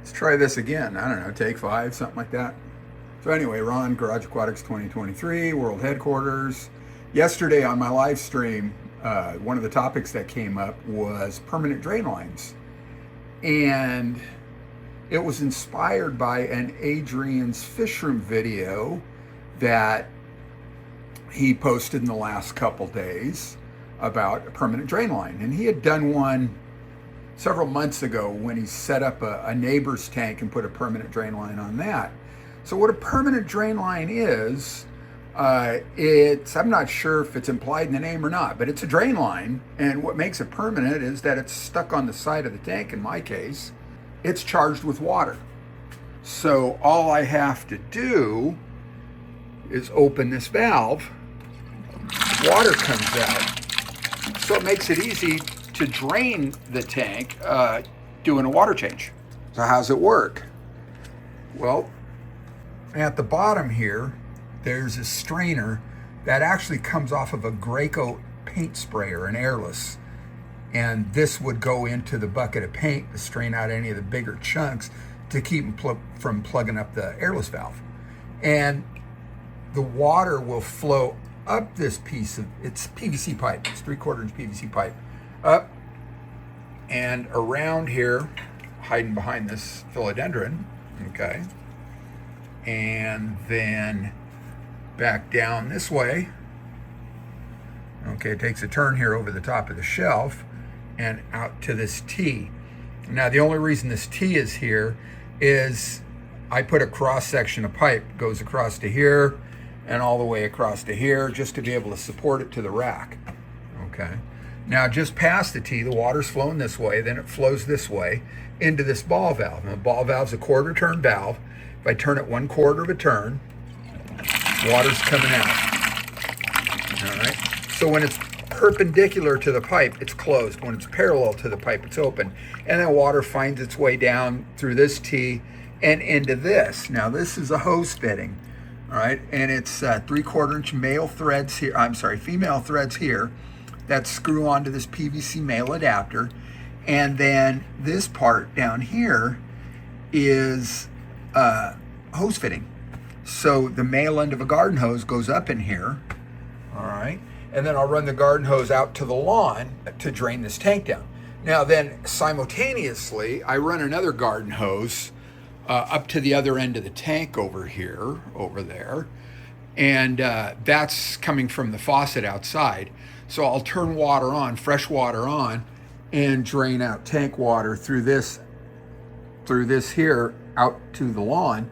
Let's try this again. I don't know, take 5, something like that. So anyway, we're on Garage Aquatics 2023, World Headquarters. Yesterday on my live stream, one of the topics that came up was permanent drain lines. And it was inspired by an Adrian's fish room video that he posted in the last couple days about a permanent drain line. And he had done one several months ago when he set up a neighbor's tank and put a permanent drain line on that. So what a permanent drain line is, I'm not sure if it's implied in the name or not, but it's a drain line. And what makes it permanent is that it's stuck on the side of the tank. In my case, it's charged with water. So all I have to do is open this valve, water comes out. So it makes it easy to drain the tank doing a water change. So how's it work? Well, at the bottom here, there's a strainer that actually comes off of a gray coat paint sprayer, an airless. And this would go into the bucket of paint to strain out any of the bigger chunks to keep them from plugging up the airless valve. And the water will flow up this piece of, it's PVC pipe, it's 3/4 inch PVC pipe, up and around here, hiding behind this philodendron, okay? And then back down this way. Okay, it takes a turn here over the top of the shelf and out to this T. Now, the only reason this T is here is I put a cross section of pipe, goes across to here and all the way across to here just to be able to support it to the rack, okay? Now, just past the T, the water's flowing this way, then it flows this way into this ball valve. And the ball valve's a quarter turn valve. If I turn it 1/4 of a turn, water's coming out, all right? So when it's perpendicular to the pipe, it's closed. When it's parallel to the pipe, it's open. And then water finds its way down through this T and into this. Now, this is a hose fitting, all right? And it's 3/4 inch male threads here, female threads here that screw onto this PVC male adapter. And then this part down here is hose fitting. So the male end of a garden hose goes up in here, all right? And then I'll run the garden hose out to the lawn to drain this tank down. Now then, simultaneously, I run another garden hose up to the other end of the tank over here, over there. And that's coming from the faucet outside. So I'll turn water on, fresh water on, and drain out tank water through this here out to the lawn.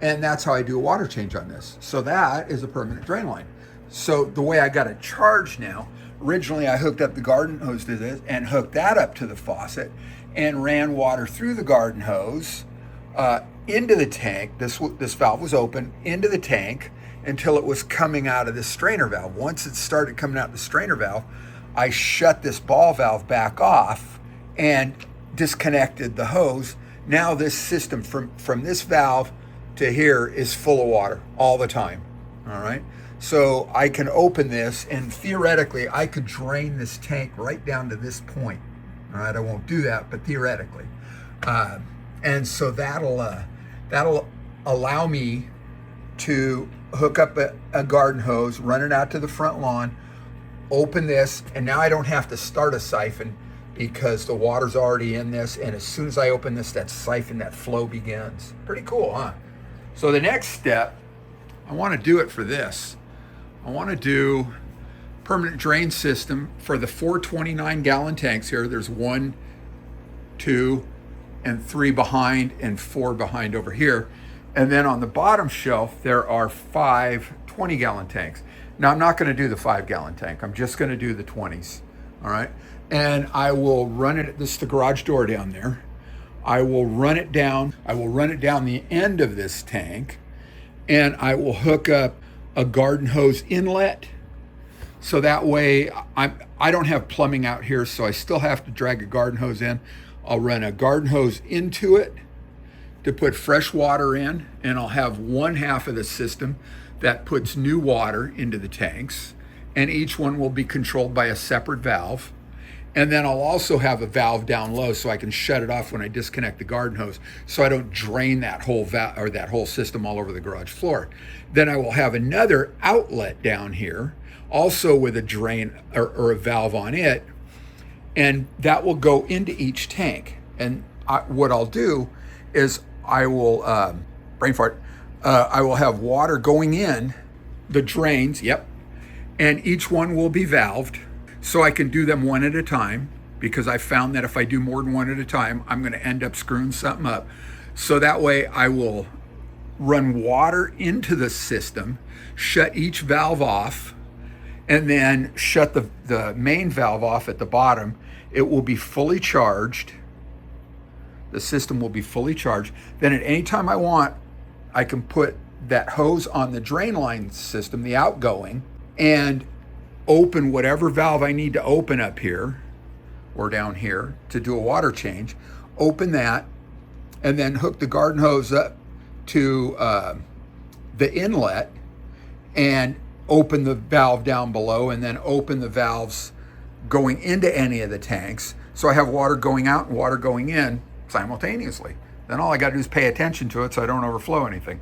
And that's how I do a water change on this. So that is a permanent drain line. So the way I got it charged now, originally I hooked up the garden hose to this and hooked that up to the faucet and ran water through the garden hose into the tank. This valve was open into the tank until it was coming out of this strainer valve. Once it started coming out the strainer valve, I shut this ball valve back off and disconnected the hose. Now this system from this valve to here is full of water all the time, all right? So I can open this and theoretically I could drain this tank right down to this point, all right? I won't do that, but theoretically. And so that'll allow me to hook up a garden hose, run it out to the front lawn, open this, and now I don't have to start a siphon because the water's already in this, and as soon as I open this, that siphon, that flow begins. Pretty cool, huh? So the next step, I want to do it for this. I want to do permanent drain system for the 429 gallon tanks here. There's 1, 2, and 3 behind and 4 behind over here. And then on the bottom shelf, there are 5 20-gallon tanks. Now, I'm not going to do the 5-gallon tank. I'm just going to do the 20s, all right? And I will run it, this is the garage door down there. I will run it down. I will run it down the end of this tank, and I will hook up a garden hose inlet. So that way, I don't have plumbing out here, so I still have to drag a garden hose in. I'll run a garden hose into it to put fresh water in, and I'll have one half of the system that puts new water into the tanks, and each one will be controlled by a separate valve. And then I'll also have a valve down low so I can shut it off when I disconnect the garden hose, so I don't drain that whole valve or that whole system all over the garage floor. Then I will have another outlet down here, also with a drain or a valve on it, and that will go into each tank. And what I'll do is I will, brain fart, I will have water going in the drains, yep, and each one will be valved. So I can do them one at a time, because I found that if I do more than one at a time, I'm going to end up screwing something up. So that way I will run water into the system, shut each valve off, and then shut the main valve off at the bottom. It will be fully charged. The system will be fully charged. Then at any time I want, I can put that hose on the drain line system, the outgoing, and open whatever valve I need to open up here or down here to do a water change, open that, and then hook the garden hose up to the inlet and open the valve down below, and then open the valves going into any of the tanks. So I have water going out and water going in simultaneously. Then all I got to do is pay attention to it so I don't overflow anything.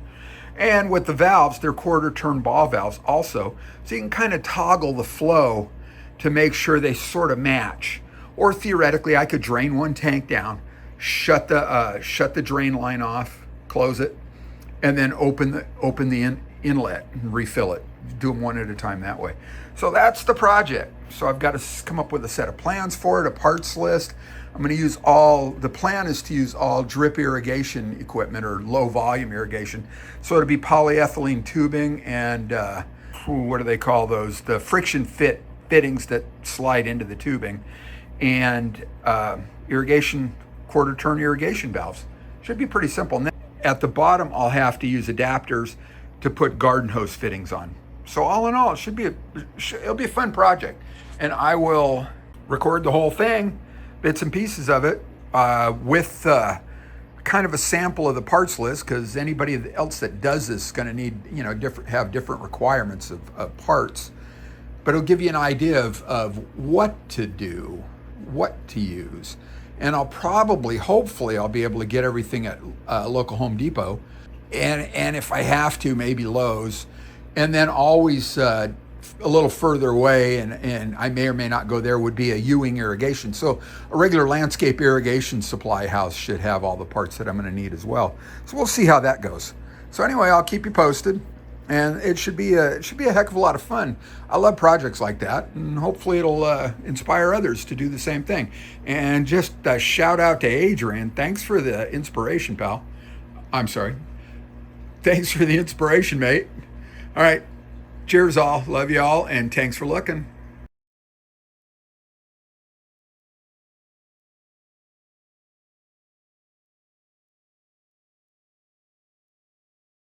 And with the valves, they're quarter turn ball valves also. So you can kind of toggle the flow to make sure they sort of match. Or theoretically, I could drain one tank down, shut the drain line off, close it, and then open the inlet and refill it. Do them one at a time that way. So that's the project. So I've got to come up with a set of plans for it, a parts list. I'm going to use the plan is to use all drip irrigation equipment or low volume irrigation. So it'll be polyethylene tubing and, what do they call those? The friction fittings that slide into the tubing, and quarter turn irrigation valves. Should be pretty simple. And then at the bottom, I'll have to use adapters to put garden hose fittings on. So all in all, it'll be a fun project. And I will record the whole thing, bits and pieces of it, with kind of a sample of the parts list, because anybody else that does this is going to need, have different requirements of parts. But it'll give you an idea of what to do, what to use. And hopefully I'll be able to get everything at local Home Depot, and if I have to, maybe Lowe's, and then always a little further away, and I may or may not go there, would be a Ewing irrigation. So a regular landscape irrigation supply house should have all the parts that I'm going to need as well. So we'll see how that goes. So anyway, I'll keep you posted, and it should be a heck of a lot of fun. I love projects like that, and hopefully it'll inspire others to do the same thing. And just a shout out to Adrian. Thanks for the inspiration, pal. I'm sorry. Thanks for the inspiration, mate. All right. Cheers all. Love you all. And thanks for looking.